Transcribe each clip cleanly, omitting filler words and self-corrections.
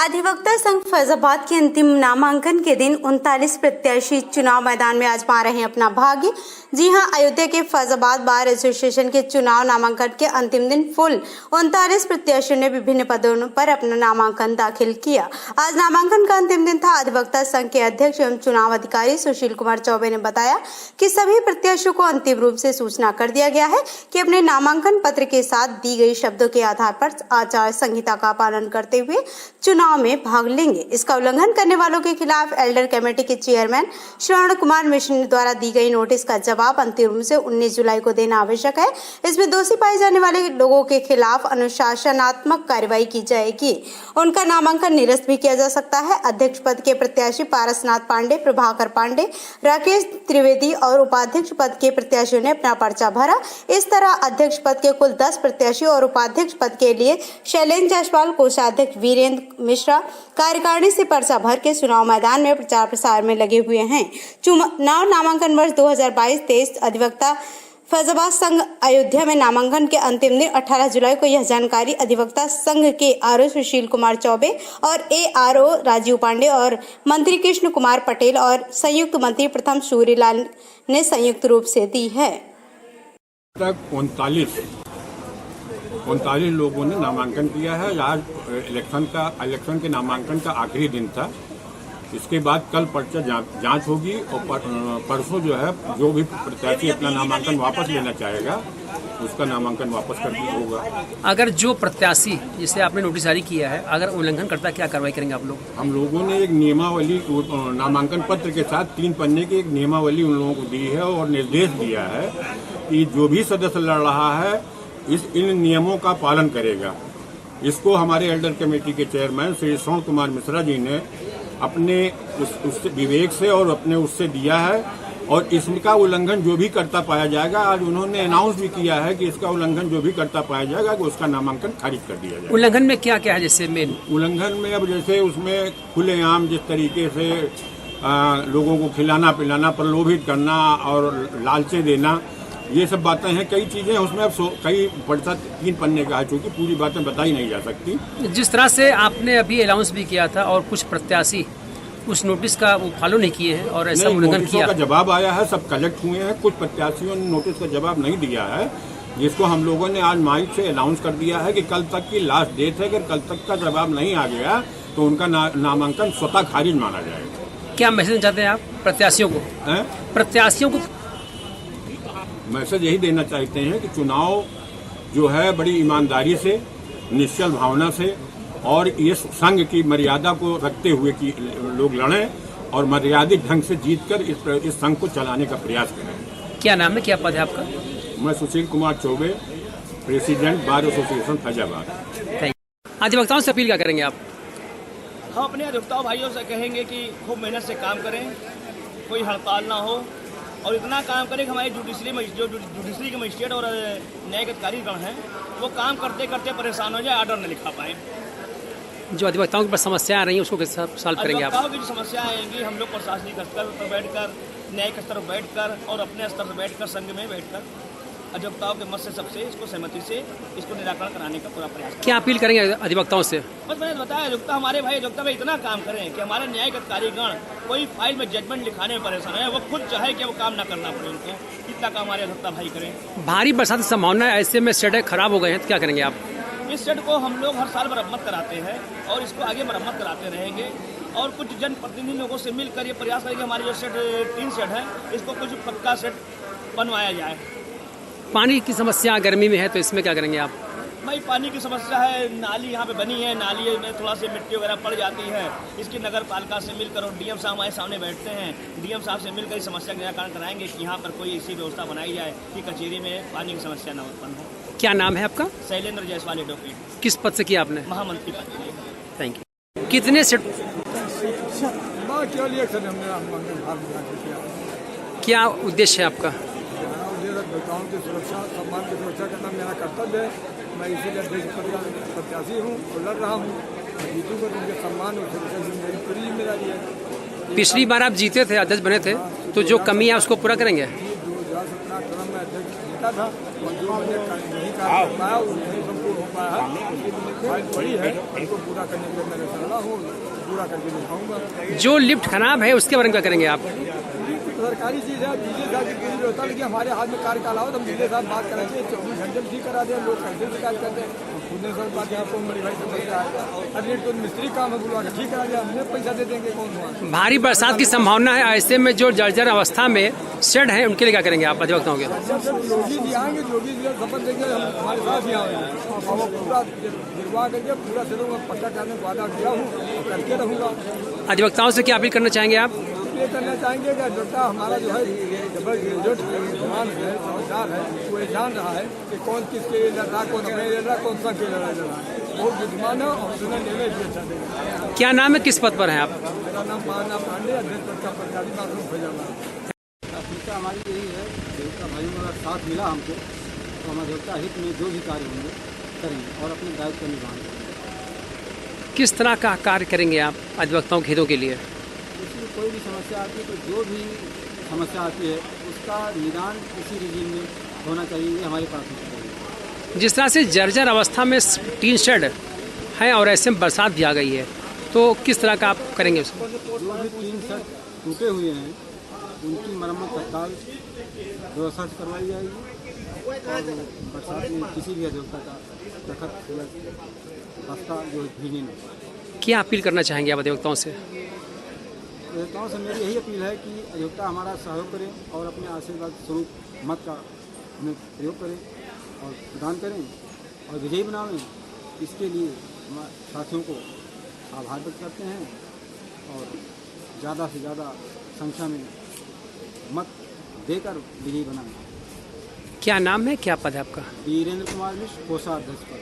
अधिवक्ता संघ फैजाबाद के अंतिम नामांकन के दिन 39 प्रत्याशी चुनाव मैदान में आजमा रहे हैं अपना भाग्य। जी हां, अयोध्या के फैजाबाद बार एसोसिएशन के चुनाव नामांकन के अंतिम दिन कुल 39 प्रत्याशियों ने विभिन्न पदों पर अपना नामांकन दाखिल किया। आज नामांकन का अंतिम दिन था। अधिवक्ता संघ के अध्यक्ष एवं चुनाव अधिकारी सुशील कुमार चौबे ने बताया कि सभी प्रत्याशियों को अंतिम रूप से सूचना कर दिया गया है कि अपने नामांकन पत्र के साथ दी गई शब्दों के आधार पर आचार संहिता का पालन करते हुए चुनाव में भाग लेंगे। इसका उल्लंघन करने वालों के खिलाफ एल्डर कमेटी के चेयरमैन श्रवण कुमार मिश्र द्वारा दी गई नोटिस का जवाब अंतिम रूप से 19 जुलाई को देना आवश्यक है। इसमें दोषी पाए जाने वाले लोगों के खिलाफ अनुशासनात्मक कार्रवाई की जाएगी। उनका नामांकन निरस्त भी किया जा सकता है। अध्यक्ष पद के प्रत्याशी पारसनाथ पांडे, प्रभाकर पांडे, राकेश त्रिवेदी और उपाध्यक्ष पद के प्रत्याशियों ने अपना पर्चा भरा। इस तरह अध्यक्ष पद के कुल 10 प्रत्याशी और उपाध्यक्ष पद के लिए शैलेंद्र जायसवाल, कोषाध्यक्ष वीरेंद्र मिश्रा कार्यकारिणी से पर्चा भर के चुनाव मैदान में प्रचार प्रसार में लगे हुए हैं। चुनाव नामांकन वर्ष 2022-23 अधिवक्ता फैजाबाद संघ अयोध्या में नामांकन के अंतिम दिन 18 जुलाई को यह जानकारी अधिवक्ता संघ के आरओ सुशील कुमार चौबे और एआरओ राजीव पांडे और मंत्री कृष्ण कुमार पटेल और संयुक्त मंत्री प्रथम सूर्यलाल ने संयुक्त रूप से दी है। 39 लोगों ने नामांकन किया है। आज इलेक्शन के नामांकन का आखिरी दिन था। इसके बाद कल पर्चा जांच होगी और परसों जो है जो भी प्रत्याशी अपना नामांकन वापस लेना चाहेगा उसका नामांकन वापस कर दिया होगा। अगर जो प्रत्याशी जिसे आपने नोटिस जारी किया है अगर उल्लंघन करता है, क्या कार्रवाई करेंगे आप लोग? हम लोगों ने एक नियमावली नामांकन पत्र के साथ 3 पन्ने की एक नियमावली उन लोगों को दी है और निर्देश दिया है कि जो भी सदस्य लड़ रहा है इन नियमों का पालन करेगा। इसको हमारे एल्डर कमेटी के चेयरमैन श्री श्रवण कुमार मिश्रा जी ने अपने उससे विवेक से और अपने उससे दिया है और इसका उल्लंघन जो भी करता पाया जाएगा, आज उन्होंने अनाउंस भी किया है कि इसका उल्लंघन जो भी करता पाया जाएगा कि उसका नामांकन खारिज कर दिया जाएगा। उल्लंघन में क्या क्या है? जैसे मेन उल्लंघन में अब जैसे उसमें खुलेआम जिस तरीके से लोगों को खिलाना पिलाना, प्रलोभित करना और लालचे देना, ये सब बातें हैं। कई चीजें उसमें अब कई पर्चा 3 पन्ने का है, चूंकि पूरी बातें बताई नहीं जा सकती। जिस तरह से आपने अभी अनाउंस भी किया था और कुछ प्रत्याशी उस नोटिस का वो फॉलो नहीं किए हैं और ऐसा उल्लंघन किया का जवाब आया है, सब कलेक्ट हुए हैं। कुछ प्रत्याशियों ने नोटिस का जवाब नहीं दिया है, जिसको हम लोगों ने आज माइक से अनाउंस कर दिया है कि कल तक की लास्ट डेट है। अगर कल तक का जवाब नहीं आ गया तो उनका नामांकन स्वतः खारिज माना जाएगा। क्या मैसेज चाहते हैं आप प्रत्याशियों को? प्रत्याशियों को मैसेज यही देना चाहते हैं कि चुनाव जो है बड़ी ईमानदारी से, निश्चल भावना से और ये संघ की मर्यादा को रखते हुए कि लोग लड़ें और मर्यादित ढंग से जीतकर इस संघ को चलाने का प्रयास करें। क्या नाम है, क्या पद है आपका? मैं Sushil Kumar Chaubey, president bar association Faizabad. अधिवक्ताओं से अपील क्या करेंगे आप? हम अपने अधिवक्ताओं भाइयों से कहेंगे कि खूब मेहनत से काम करें, कोई हड़ताल ना हो और इतना काम करें कि हमारे जुडिशरी के मजिस्ट्रेट और न्यायिक अधिकारीगण हैं वो काम करते करते परेशान हो जाए, ऑर्डर न लिखा पाएँ। जो अधिवक्ताओं के पास समस्याएं आ रही हैं उसको कैसे सॉल्व करेंगे आप? अधिवक्ताओं की जो समस्याएं आएंगी हम लोग प्रशासनिक स्तर पर बैठकर, न्यायिक स्तर पर बैठकर और अपने स्तर पर बैठकर, संघ में बैठकर अधिवक्ताओं के मत से सबसे इसको सहमति से इसको निराकरण कराने का पूरा प्रयास करें। क्या अपील करेंगे अधिवक्ताओं से? बस मैंने बताया, अधिवक्ता हमारे भाई अधिवक्ता में इतना काम करें कि हमारे न्यायिक अधिकारीगण कोई फाइल में जजमेंट लिखाने में परेशान है, वो खुद चाहे कि वो काम ना करना पड़े उनको, इतना काम हमारे अधिवक्ता भाई करें। भारी बरसात की संभावना है, ऐसे में शेड खराब हो गए हैं तो क्या करेंगे आप? इस शेड को हम लोग हर साल मरम्मत कराते हैं और इसको आगे मरम्मत कराते रहेंगे और कुछ जनप्रतिनिधि लोगों से मिलकर ये प्रयास करेंगे हमारे जो शेड 3 शेड है इसको कुछ पक्का शेड बनवाया जाए। पानी की समस्या गर्मी में है तो इसमें क्या करेंगे आप? भाई पानी की समस्या है, नाली यहाँ पे बनी है, नाली में थोड़ा सी मिट्टी वगैरह पड़ जाती है, इसकी नगर पालिका से मिलकर और डीएम साहब हमारे सामने बैठते हैं, डीएम साहब से मिलकर इस समस्या का निराकरण कराएंगे कि यहाँ पर कोई ऐसी व्यवस्था बनाई जाए कि कचेरी में पानी की समस्या न उत्पन्न हो। क्या नाम है आपका? शैलेंद्र जायसवाल एडवोकेट। किस पद से किया आपने? महामंत्री पद के लिए। Thank you. कितने सेट क्या उद्देश्य है आपका? गाँव की सुरक्षा, सम्मान की सुरक्षा करना मेरा कर्तव्य है। मैं इसीलिए अध्यक्ष पद का प्रत्याशी हूँ और लड़ रहा हूँ। जीतूंगा तो उनके सम्मान और सुरक्षा की मेरी पूरी जिम्मेदारी है। पिछली बार आप जीते थे, अध्यक्ष बने थे, तो जो कमी है उसको पूरा करेंगे? अपना टर्म में अध्यक्ष जीता था और जो मैंने नहीं कार्य कर पाया वो नहीं संपूर्ण हो पाया है, उसकी फाइल पड़ी है, उनको पूरा करने के लिए मैं चल रहा हूँ, पूरा करके दिखाऊंगा। जो लिफ्ट खराब है उसके बारे में क्या करेंगे आप? सरकारी चीज़ है, डीजे साहब की चीज़ होता है, लेकिन हमारे हाथ में कार्य का अलावा तो हम डीजे साहब बात करेंगे, 24 घंटे ठीक करा दें, लोग कैसे शिकायत करते हैं, खुद ने सर बात यहाँ को बड़ी भाई से बचता है, अभी तो मिस्त्री काम है बुलवा ठीक करा दिया, हमने पैसा दे देंगे कौन हुआ। भारी बरसात की संभावना है, ऐसे में जो जर्जर अवस्था में शेड है उनके लिए क्या करेंगे आप अधिवक्ताओं के? योगी जी आएंगे, योगी जी शपथ देंगे, हम हमारे साथ ही आएंगे और वो पूरा गिरवा करके पूरा चलो मैं पक्का करने को वादा किया हूँ, करके रहूँगा। अधिवक्ताओं से क्या अपील करना चाहेंगे आप? ये करना चाहेंगे कि अधिवक्ता हमारा जो है डबल ग्रेजुएट जवान है, समझदार है, वो ये जान रहा है कि कौन किसके लिए लड़ रहा, कौन अपने लड़ रहा, कौन सा के लड़ाई लड़ रहा है, बहुत बुद्धिमान है और उसने निर्णय भी अच्छा देगा। क्या नाम है, किस पद पर हैं आप? मेरा नाम माना पांडे, अध्यक्ष पद का प्रत्याशी मासूम फैजाना। प्राथमिकता हमारी यही है, देवता भाइयों का साथ मिला हमको तो हम देवता हित में जो भी कार्य होंगे करेंगे और अपने दायित्व का निर्वहन करेंगे। किस तरह का कार्य करेंगे आप अधिवक्ताओं के हितों के लिए? इसमें कोई भी समस्या आती है तो जो भी समस्या आती है उसका निदान इसी रिजीम में होना चाहिए, ये हमारी प्राथमिकता है। जिस तरह से जर्जर अवस्था में टीन शेड है और ऐसे में बरसात भी आ गई है, तो किस तरह का आप करेंगे उसको? जो भी 3 सेट टूटे हुए हैं उनकी मरम्मत तत्काल व्यवस्था से करवाई जाएगी और बरसात में किसी भी अधिवक्ता का दखल रास्ता जो भीगने नहीं। क्या अपील करना चाहेंगे आप अधिवक्ताओं से? अधिवक्ताओं से मेरी यही अपील है कि अधिवक्ता हमारा सहयोग करें और अपने आशीर्वाद स्वरूप मत का हमें प्रयोग करें और प्रदान करें और विजयी बनावें। इसके लिए हमारे साथियों को आभार व्यक्त करते हैं और ज़्यादा से ज़्यादा संख्या में मत देकर विजयी बनाएं। क्या नाम है, क्या पद है आपका? वीरेंद्र कुमार मिश्र, कोषाध्यक्ष पद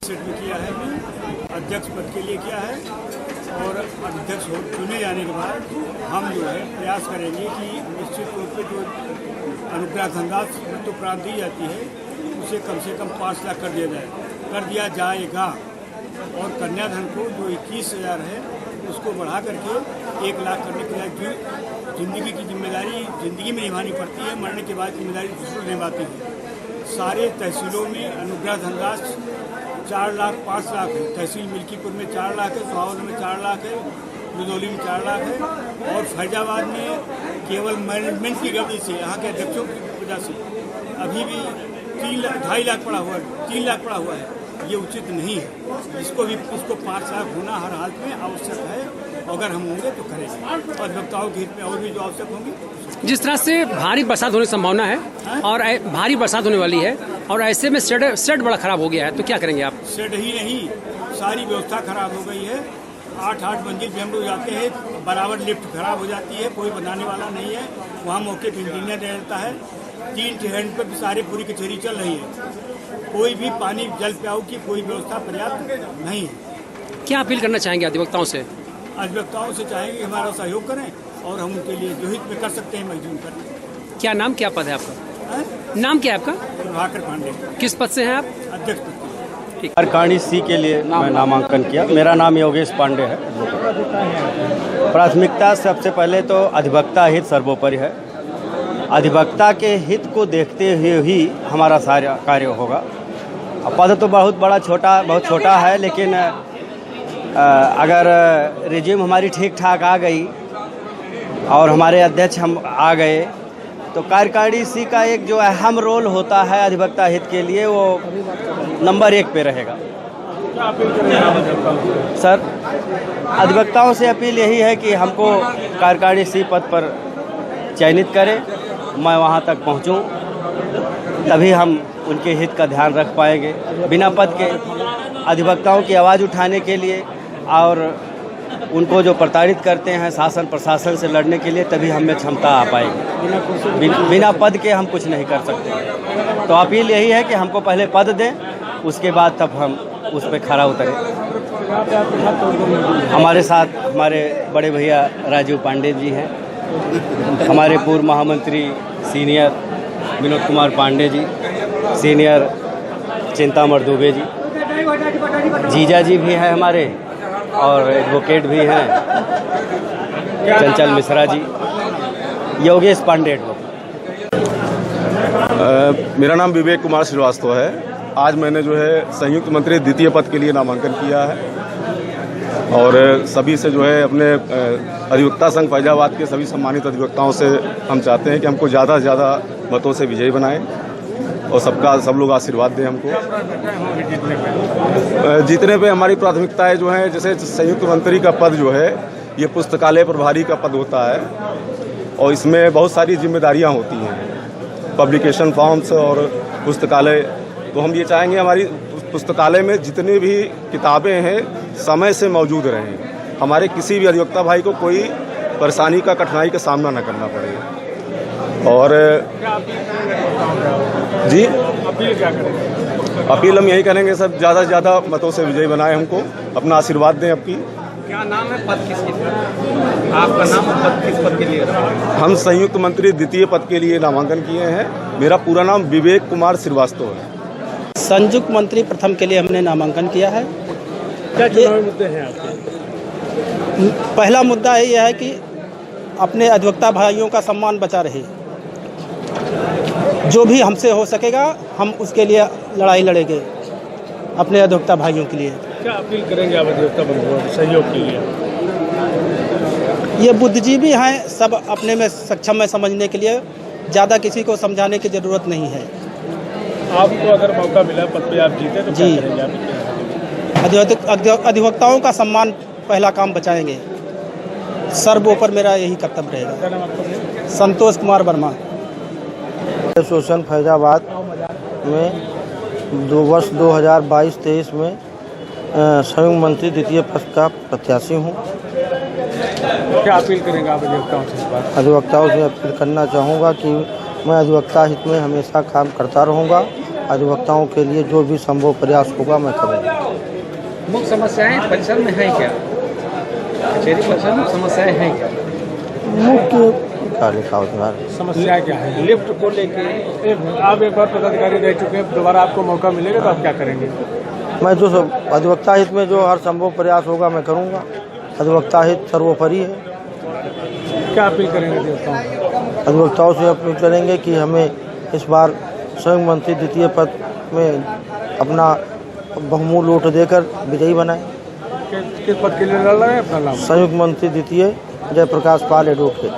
सेट में किया है, अध्यक्ष पद के लिए किया है और अध्यक्ष चुने जाने के बाद हम जो है प्रयास करेंगे कि निश्चित तौर पे जो अनुग्रह धनराशि तो प्राप्त दी जाती है उसे कम से कम 5 लाख कर दिया जाएगा और कन्याधन को जो 21,000 है उसको बढ़ा करके 1 लाख करने के लिए जिंदगी की जिम्मेदारी जिंदगी में निभानी पड़ती है, मरने के बाद जिम्मेदारी दूसरों निभाती है। सारे तहसीलों में अनुग्रह धनराशि 4 लाख 5 लाख है, तहसील मिल्कीपुर में 4 लाख है, सुहावल में 4 लाख है, रुदौली में 4 लाख है और फैजाबाद में केवल मैनेजमेंट की गलती से यहाँ के अध्यक्षों की वजह से अभी भी 2.5 लाख पड़ा हुआ है, 3 लाख पड़ा हुआ है। ये उचित नहीं है, इसको 5 लाख होना हर हाल में आवश्यक है, अगर हम होंगे तो करेंगे और अधिवक्ताओं के हित में और भी जो आवश्यक होंगी। जिस तरह से भारी बरसात होने की संभावना है और भारी बरसात होने वाली है और ऐसे में शेड बड़ा खराब हो गया है, तो क्या करेंगे आप? शेड ही नहीं, सारी व्यवस्था खराब हो गई है। 8 मंजिल पे हम लोग जाते हैं, बराबर लिफ्ट खराब हो जाती है, कोई बनाने वाला नहीं है, वहाँ मौके पर इंजीनियर रहता है। 3 हैंड पर भी सारी पूरी कचहरी चल रही है, कोई भी पानी जल प्याऊ की कोई व्यवस्था पर्याप्त नहीं है। क्या अपील करना चाहेंगे अधिवक्ताओं से? अधिवक्ताओं से चाहेंगे कि हमारा सहयोग करें और हम उनके लिए जो हित में कर सकते हैं मजदूर करें। क्या नाम, क्या पद है आपका? नाम क्या है आपका? प्रभाकर पांडे, किस पद से हैं आप? अध्यक्ष पद। कारकाणी सी के लिए मैं नामांकन किया। मेरा नाम योगेश पांडे है। प्राथमिकता सबसे पहले तो अधिवक्ता हित सर्वोपरि है। अधिवक्ता के हित को देखते हुए ही हमारा सारा कार्य होगा। पद तो बहुत छोटा है, लेकिन अगर रिज्यूम हमारी ठीक ठाक आ गई और हमारे अध्यक्ष हम आ गए तो कार्यकारिणी सी का एक जो अहम रोल होता है अधिवक्ता हित के लिए वो नंबर 1 पे रहेगा। सर, अधिवक्ताओं से अपील यही है कि हमको कार्यकारिणी सी पद पर चयनित करें, मैं वहां तक पहुंचूं, तभी हम उनके हित का ध्यान रख पाएंगे। बिना पद के अधिवक्ताओं की आवाज़ उठाने के लिए और उनको जो प्रताड़ित करते हैं शासन प्रशासन से लड़ने के लिए, तभी हमें क्षमता आ पाएगी। बिना पद के हम कुछ नहीं कर सकते। तो अपील यही है कि हमको पहले पद दें, उसके बाद तब हम उस पर खरा उतरें। हमारे साथ हमारे बड़े भैया राजीव पांडे जी हैं, हमारे पूर्व महामंत्री सीनियर विनोद कुमार पांडे जी, सीनियर चिंतामण दुबे जी, जीजा जी भी हैं हमारे और एडवोकेट भी हैं चंचल मिश्रा जी, योगेश पांडे एडवोकेट। मेरा नाम विवेक कुमार श्रीवास्तव है। आज मैंने जो है संयुक्त मंत्री द्वितीय पद के लिए नामांकन किया है और सभी से जो है अपने अधिवक्ता संघ फैजाबाद के सभी सम्मानित अधिवक्ताओं से हम चाहते हैं कि हमको ज़्यादा से ज़्यादा मतों से विजयी बनाएं और सब लोग आशीर्वाद दें हमको। जीतने पे हमारी प्राथमिकताएं जो हैं, जैसे संयुक्त मंत्री का पद जो है ये पुस्तकालय प्रभारी का पद होता है और इसमें बहुत सारी जिम्मेदारियां होती हैं, पब्लिकेशन फॉर्म्स और पुस्तकालय। तो हम ये चाहेंगे हमारी पुस्तकालय में जितनी भी किताबें हैं समय से मौजूद रहें, हमारे किसी भी अधिवक्ता भाई को कोई परेशानी का कठिनाई का सामना न करना पड़े। और जी अपील क्या करेंगे? अपील हम यही करेंगे सब ज़्यादा से ज़्यादा मतों से विजयी बनाएं, हमको अपना आशीर्वाद दें। आपकी क्या नाम है, पद किसके लिए? आपका नाम पद किस पद के लिए? हम संयुक्त मंत्री द्वितीय पद के लिए नामांकन किए हैं। मेरा पूरा नाम विवेक कुमार श्रीवास्तव है। संयुक्त मंत्री प्रथम के लिए हमने नामांकन किया है। क्या चुनावी मुद्दे हैं आपके? पहला मुद्दा यह है कि अपने अधिवक्ता भाइयों का सम्मान बचा रहे, जो भी हमसे हो सकेगा हम उसके लिए लड़ाई लड़ेंगे अपने अधिवक्ता भाइयों के लिए। क्या अपील करेंगे आप अधिवक्ता बंधुओं को सहयोग के लिए? ये बुद्धिजीवी हैं, सब अपने में सक्षम है समझने के लिए, ज़्यादा किसी को समझाने की ज़रूरत नहीं है। आपको अगर मौका मिला पद पे आप जीते तो क्या करेंगे आप? अधिवक्ताओं का सम्मान पहला काम बचाएंगे, सर्वोपरि मेरा यही कर्तव्य रहेगा। संतोष कुमार वर्मा, एसोसिएशन फैजाबाद में वर्ष 2022-23 में संयुक्त मंत्री द्वितीय पद का प्रत्याशी हूँ। क्या अपील करेंगे आप अधिवक्ताओं से? इस बार अधिवक्ताओं से अपील करना चाहूँगा कि मैं अधिवक्ता हित में हमेशा काम करता रहूँगा। अधिवक्ताओं के लिए जो भी संभव प्रयास होगा मैं करूँगा। मुख्य समस्याएं परिसर में हैं क्या? कचहरी परिसर में समस्याएं हैं क्या? मुख्य क्या लिखा होता है? समस्या क्या है? लिफ्ट को लेके आप एक बार पदाधिकारी रह चुके हैं, दोबारा आपको मौका मिलेगा तो आप क्या करेंगे? मैं जो सब अधिवक्ता हित में जो हर संभव प्रयास होगा मैं करूँगा। अधिवक्ता हित सर्वोपरि है। क्या अपील करेंगे अधिवक्ताओं? अधिवक्ताओं से अपील करेंगे कि हमें इस बार संयुक्त मंत्री द्वितीय पद में अपना बहुमूल्य वोट देकर विजयी बनाएं। किस पद के लिए लड़ रहे हैं अपना नाम? संयुक्त मंत्री द्वितीय जयप्रकाश पाल एडवोकेट।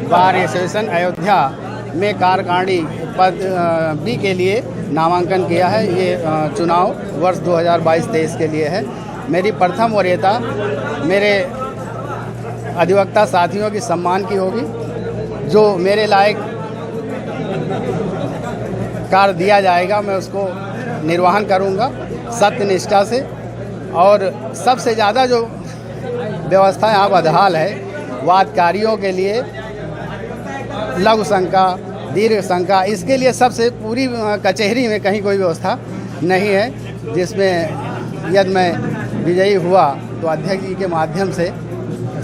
बार एसोसिएशन अयोध्या में कार्यकारिणी पद बी के लिए नामांकन किया है। ये चुनाव वर्ष 2022-23 के लिए है। मेरी प्रथम वरीयता मेरे अधिवक्ता साथियों की सम्मान की होगी। जो मेरे लायक कार्य दिया जाएगा मैं उसको निर्वहन करूंगा सत्य निष्ठा से। और सबसे ज़्यादा जो व्यवस्था यहाँ बदहाल है वादकारियों के लिए, लघु शंका, दीर्घ शंका, इसके लिए सबसे पूरी कचहरी में कहीं कोई व्यवस्था नहीं है, जिसमें यदि मैं विजयी हुआ तो अध्यक्ष जी के माध्यम से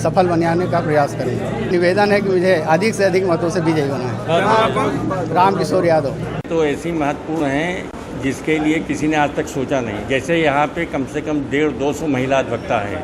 सफल बनाने का प्रयास करेंगे। निवेदन है कि मुझे अधिक से अधिक मतों से विजयी बनाएं। राम किशोर यादव। तो ऐसी महत्वपूर्ण हैं जिसके लिए किसी ने आज तक सोचा नहीं। जैसे यहाँ पे कम से कम 150-200 महिला अधिवक्ता हैं,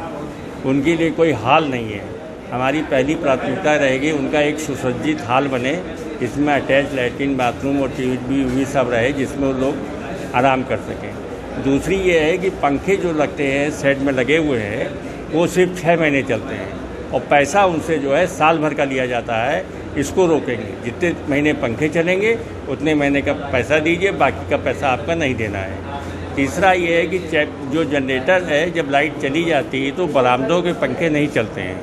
उनके लिए कोई हाल नहीं है। हमारी पहली प्राथमिकता रहेगी उनका एक सुसज्जित हाल बने, इसमें अटैच लैट्रिन, बाथरूम और टीवी सब रहे, जिसमें वो लोग आराम कर सकें। दूसरी ये है कि पंखे जो लगते हैं सेट में लगे हुए हैं वो सिर्फ 6 महीने चलते हैं और पैसा उनसे जो है साल भर का लिया जाता है। इसको रोकेंगे, जितने महीने पंखे चलेंगे उतने महीने का पैसा दीजिए, बाकी का पैसा आपका नहीं देना है। तीसरा ये है कि जो जनरेटर है जब लाइट चली जाती है तो बरामदों के पंखे नहीं चलते हैं,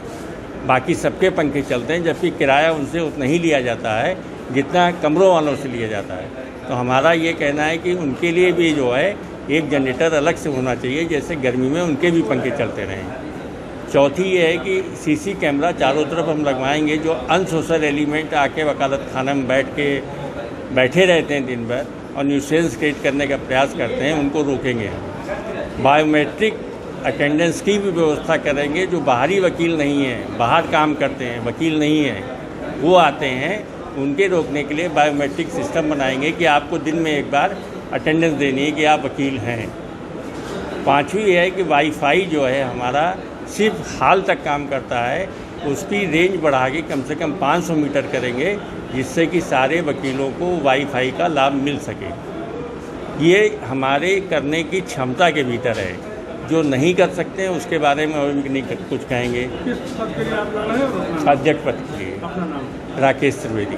बाकी सबके पंखे चलते हैं, जबकि किराया उनसे उतना ही लिया जाता है जितना कमरों वालों से लिया जाता है। तो हमारा ये कहना है कि उनके लिए भी जो है एक जनरेटर अलग से होना चाहिए, जैसे गर्मी में उनके भी पंखे चलते रहें। चौथी ये है कि सीसी कैमरा चारों तरफ हम लगवाएंगे। जो अनसोशल एलिमेंट आके वकालत खाना में बैठे रहते हैं दिन भर और न्यूसेंस क्रिएट करने का प्रयास करते हैं, उनको रोकेंगे। बायोमेट्रिक अटेंडेंस की भी व्यवस्था करेंगे। जो बाहरी वकील नहीं हैं, बाहर काम करते हैं, वकील नहीं हैं, वो आते हैं, उनके रोकने के लिए बायोमेट्रिक सिस्टम बनाएंगे कि आपको दिन में एक बार अटेंडेंस देनी है कि आप वकील हैं। पांचवी है कि वाईफाई जो है हमारा सिर्फ हाल तक काम करता है, उसकी रेंज बढ़ा के कम से कम 500 मीटर करेंगे जिससे कि सारे वकीलों को वाईफाई का लाभ मिल सके। ये हमारे करने की क्षमता के भीतर है। जो नहीं कर सकते हैं उसके बारे में हम नहीं कुछ कहेंगे। किस पद के लिए आप लड़ रहे हो? अध्यक्ष पद के लिए। अपना नाम? राकेश त्रिवेदी।